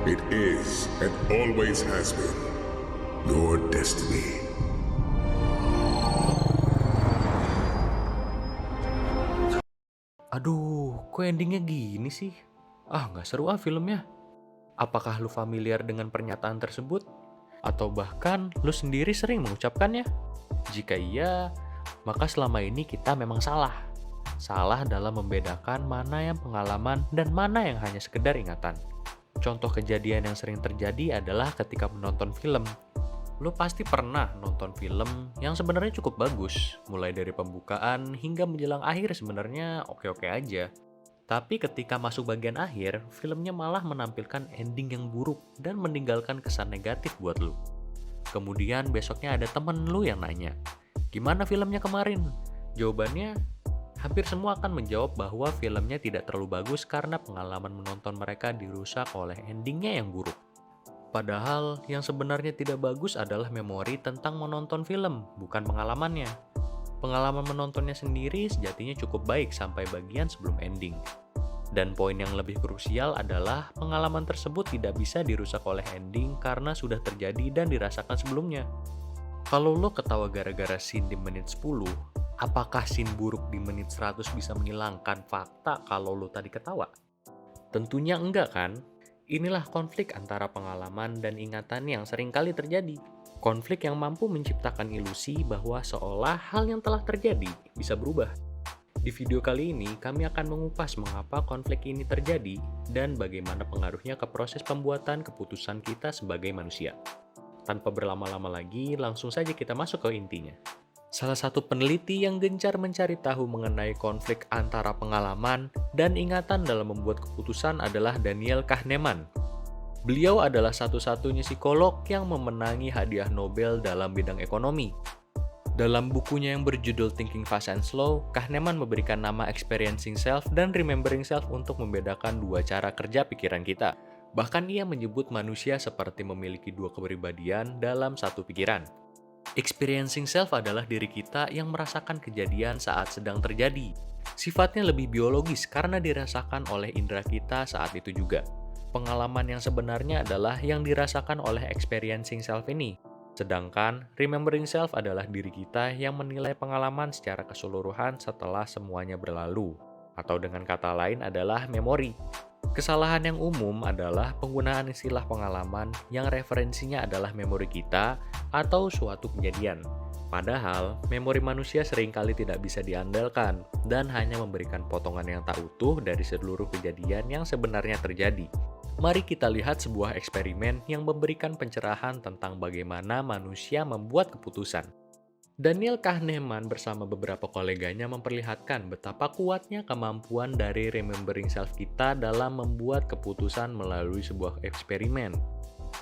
It is and always has been your destiny. Aduh, kok endingnya gini sih? Ah, nggak seru ah filmnya. Apakah lu familiar dengan pernyataan tersebut? Atau bahkan lu sendiri sering mengucapkannya? Jika iya, maka selama ini kita memang salah. Salah dalam membedakan mana yang pengalaman dan mana yang hanya sekedar ingatan. Contoh kejadian yang sering terjadi adalah ketika menonton film. Lo pasti pernah nonton film yang sebenarnya cukup bagus, mulai dari pembukaan hingga menjelang akhir sebenarnya oke-oke aja. Tapi ketika masuk bagian akhir, filmnya malah menampilkan ending yang buruk dan meninggalkan kesan negatif buat lo. Kemudian besoknya ada temen lu yang nanya, gimana filmnya kemarin? Jawabannya, hampir semua akan menjawab bahwa filmnya tidak terlalu bagus karena pengalaman menonton mereka dirusak oleh endingnya yang buruk. Padahal yang sebenarnya tidak bagus adalah memori tentang menonton film, bukan pengalamannya. Pengalaman menontonnya sendiri sejatinya cukup baik sampai bagian sebelum ending. Dan poin yang lebih krusial adalah pengalaman tersebut tidak bisa dirusak oleh ending karena sudah terjadi dan dirasakan sebelumnya. Kalau lo ketawa gara-gara scene di menit 10, apakah scene buruk di menit 100 bisa menghilangkan fakta kalau lo tadi ketawa? Tentunya enggak kan? Inilah konflik antara pengalaman dan ingatan yang seringkali terjadi. Konflik yang mampu menciptakan ilusi bahwa seolah hal yang telah terjadi bisa berubah. Di video kali ini, kami akan mengupas mengapa konflik ini terjadi dan bagaimana pengaruhnya ke proses pembuatan keputusan kita sebagai manusia. Tanpa berlama-lama lagi, langsung saja kita masuk ke intinya. Salah satu peneliti yang gencar mencari tahu mengenai konflik antara pengalaman dan ingatan dalam membuat keputusan adalah Daniel Kahneman. Beliau adalah satu-satunya psikolog yang memenangi hadiah Nobel dalam bidang ekonomi. Dalam bukunya yang berjudul Thinking Fast and Slow, Kahneman memberikan nama Experiencing Self dan Remembering Self untuk membedakan dua cara kerja pikiran kita. Bahkan ia menyebut manusia seperti memiliki dua kepribadian dalam satu pikiran. Experiencing self adalah diri kita yang merasakan kejadian saat sedang terjadi. Sifatnya lebih biologis karena dirasakan oleh indera kita saat itu juga. Pengalaman yang sebenarnya adalah yang dirasakan oleh experiencing self ini. Sedangkan remembering self adalah diri kita yang menilai pengalaman secara keseluruhan setelah semuanya berlalu. Atau dengan kata lain adalah memori. Kesalahan yang umum adalah penggunaan istilah pengalaman yang referensinya adalah memori kita atau suatu kejadian. Padahal, memori manusia seringkali tidak bisa diandalkan dan hanya memberikan potongan yang tak utuh dari seluruh kejadian yang sebenarnya terjadi. Mari kita lihat sebuah eksperimen yang memberikan pencerahan tentang bagaimana manusia membuat keputusan. Daniel Kahneman bersama beberapa koleganya memperlihatkan betapa kuatnya kemampuan dari remembering self kita dalam membuat keputusan melalui sebuah eksperimen.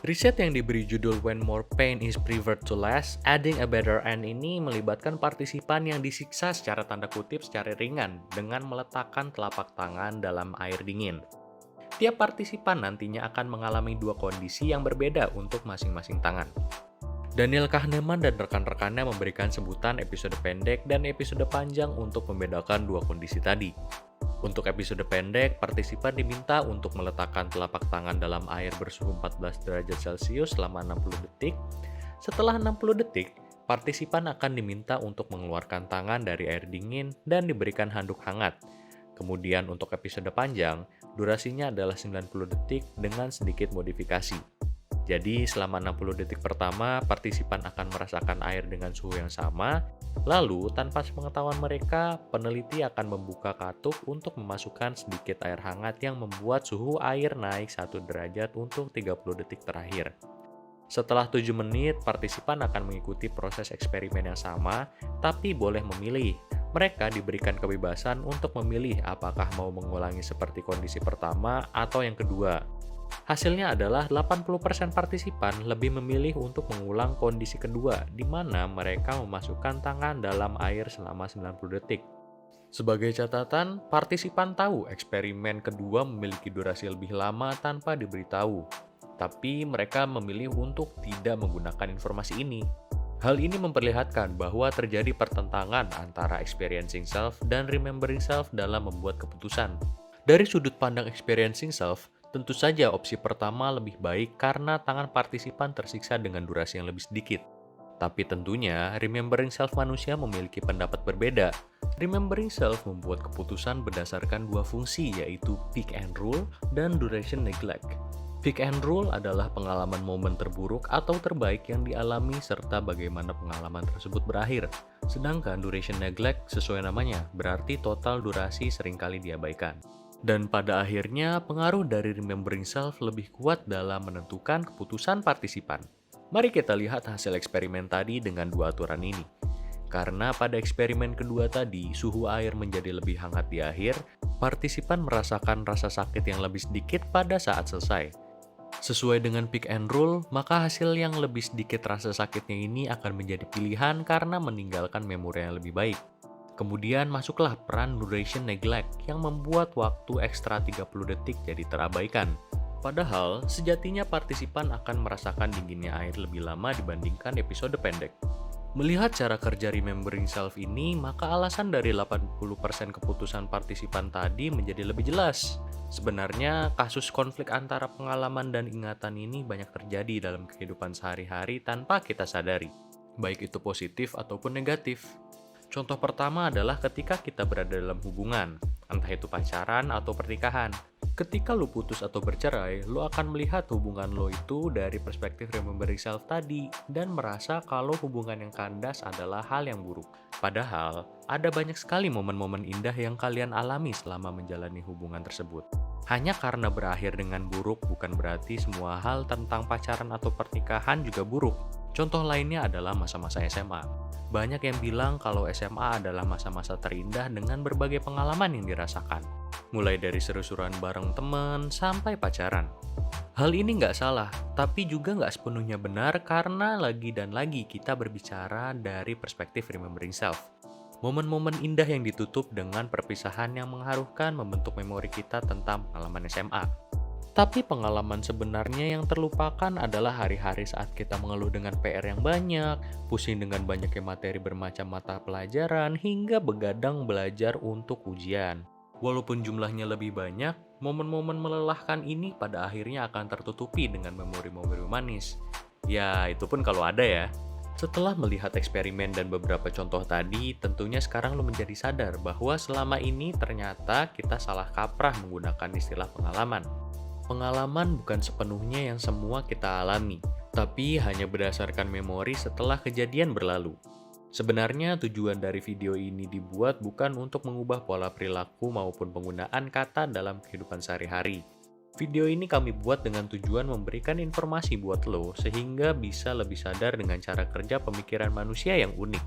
Riset yang diberi judul When More Pain is Preferred to Less, Adding a Better End ini melibatkan partisipan yang disiksa secara tanda kutip secara ringan dengan meletakkan telapak tangan dalam air dingin. Tiap partisipan nantinya akan mengalami dua kondisi yang berbeda untuk masing-masing tangan. Daniel Kahneman dan rekan-rekannya memberikan sebutan episode pendek dan episode panjang untuk membedakan dua kondisi tadi. Untuk episode pendek, partisipan diminta untuk meletakkan telapak tangan dalam air bersuhu 14 derajat Celcius selama 60 detik. Setelah 60 detik, partisipan akan diminta untuk mengeluarkan tangan dari air dingin dan diberikan handuk hangat. Kemudian untuk episode panjang, durasinya adalah 90 detik dengan sedikit modifikasi. Jadi selama 60 detik pertama, partisipan akan merasakan air dengan suhu yang sama. Lalu, tanpa sepengetahuan mereka, peneliti akan membuka katup untuk memasukkan sedikit air hangat yang membuat suhu air naik 1 derajat untuk 30 detik terakhir. Setelah 7 menit, partisipan akan mengikuti proses eksperimen yang sama, tapi boleh memilih. Mereka diberikan kebebasan untuk memilih apakah mau mengulangi seperti kondisi pertama atau yang kedua. Hasilnya adalah 80% partisipan lebih memilih untuk mengulang kondisi kedua, di mana mereka memasukkan tangan dalam air selama 90 detik. Sebagai catatan, partisipan tahu eksperimen kedua memiliki durasi lebih lama tanpa diberitahu, tapi mereka memilih untuk tidak menggunakan informasi ini. Hal ini memperlihatkan bahwa terjadi pertentangan antara experiencing self dan remembering self dalam membuat keputusan. Dari sudut pandang experiencing self, Tentu saja opsi pertama lebih baik karena tangan partisipan tersiksa dengan durasi yang lebih sedikit. Tapi tentunya, remembering self manusia memiliki pendapat berbeda. Remembering self membuat keputusan berdasarkan dua fungsi, yaitu pick and rule dan duration neglect. Pick and rule adalah pengalaman momen terburuk atau terbaik yang dialami serta bagaimana pengalaman tersebut berakhir. Sedangkan duration neglect sesuai namanya, berarti total durasi seringkali diabaikan. Dan pada akhirnya, pengaruh dari remembering self lebih kuat dalam menentukan keputusan partisipan. Mari kita lihat hasil eksperimen tadi dengan dua aturan ini. Karena pada eksperimen kedua tadi, suhu air menjadi lebih hangat di akhir, partisipan merasakan rasa sakit yang lebih sedikit pada saat selesai. Sesuai dengan pick and rule, maka hasil yang lebih sedikit rasa sakitnya ini akan menjadi pilihan karena meninggalkan memori yang lebih baik. Kemudian masuklah peran duration neglect yang membuat waktu ekstra 30 detik jadi terabaikan. Padahal, sejatinya partisipan akan merasakan dinginnya air lebih lama dibandingkan episode pendek. Melihat cara kerja remembering self ini, maka alasan dari 80% keputusan partisipan tadi menjadi lebih jelas. Sebenarnya, kasus konflik antara pengalaman dan ingatan ini banyak terjadi dalam kehidupan sehari-hari tanpa kita sadari, baik itu positif ataupun negatif. Contoh pertama adalah ketika kita berada dalam hubungan, entah itu pacaran atau pernikahan. Ketika lo putus atau bercerai, lo akan melihat hubungan lo itu dari perspektif remembering self tadi dan merasa kalau hubungan yang kandas adalah hal yang buruk. Padahal, ada banyak sekali momen-momen indah yang kalian alami selama menjalani hubungan tersebut. Hanya karena berakhir dengan buruk bukan berarti semua hal tentang pacaran atau pernikahan juga buruk. Contoh lainnya adalah masa-masa SMA. Banyak yang bilang kalau SMA adalah masa-masa terindah dengan berbagai pengalaman yang dirasakan. Mulai dari seru-seruan bareng teman sampai pacaran. Hal ini nggak salah, tapi juga nggak sepenuhnya benar karena lagi dan lagi kita berbicara dari perspektif remembering self. Momen-momen indah yang ditutup dengan perpisahan yang mengharukan membentuk memori kita tentang pengalaman SMA. Tapi pengalaman sebenarnya yang terlupakan adalah hari-hari saat kita mengeluh dengan PR yang banyak, pusing dengan banyaknya materi bermacam mata pelajaran, hingga begadang belajar untuk ujian. Walaupun jumlahnya lebih banyak, momen-momen melelahkan ini pada akhirnya akan tertutupi dengan memori-memori manis. Ya, itu pun kalau ada ya. Setelah melihat eksperimen dan beberapa contoh tadi, tentunya sekarang lo menjadi sadar bahwa selama ini ternyata kita salah kaprah menggunakan istilah pengalaman. Pengalaman bukan sepenuhnya yang semua kita alami, tapi hanya berdasarkan memori setelah kejadian berlalu. Sebenarnya tujuan dari video ini dibuat bukan untuk mengubah pola perilaku maupun penggunaan kata dalam kehidupan sehari-hari. Video ini kami buat dengan tujuan memberikan informasi buat lo sehingga bisa lebih sadar dengan cara kerja pemikiran manusia yang unik.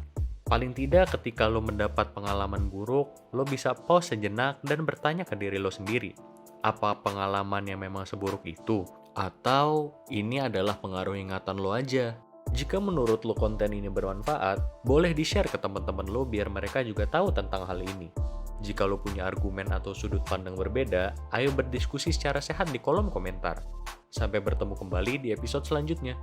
Paling tidak ketika lo mendapat pengalaman buruk, lo bisa pause sejenak dan bertanya ke diri lo sendiri. Apa pengalaman yang memang seburuk itu? Atau ini adalah pengaruh ingatan lo aja? Jika menurut lo konten ini bermanfaat, boleh di-share ke teman-teman lo biar mereka juga tahu tentang hal ini. Jika lo punya argumen atau sudut pandang berbeda, ayo berdiskusi secara sehat di kolom komentar. Sampai bertemu kembali di episode selanjutnya.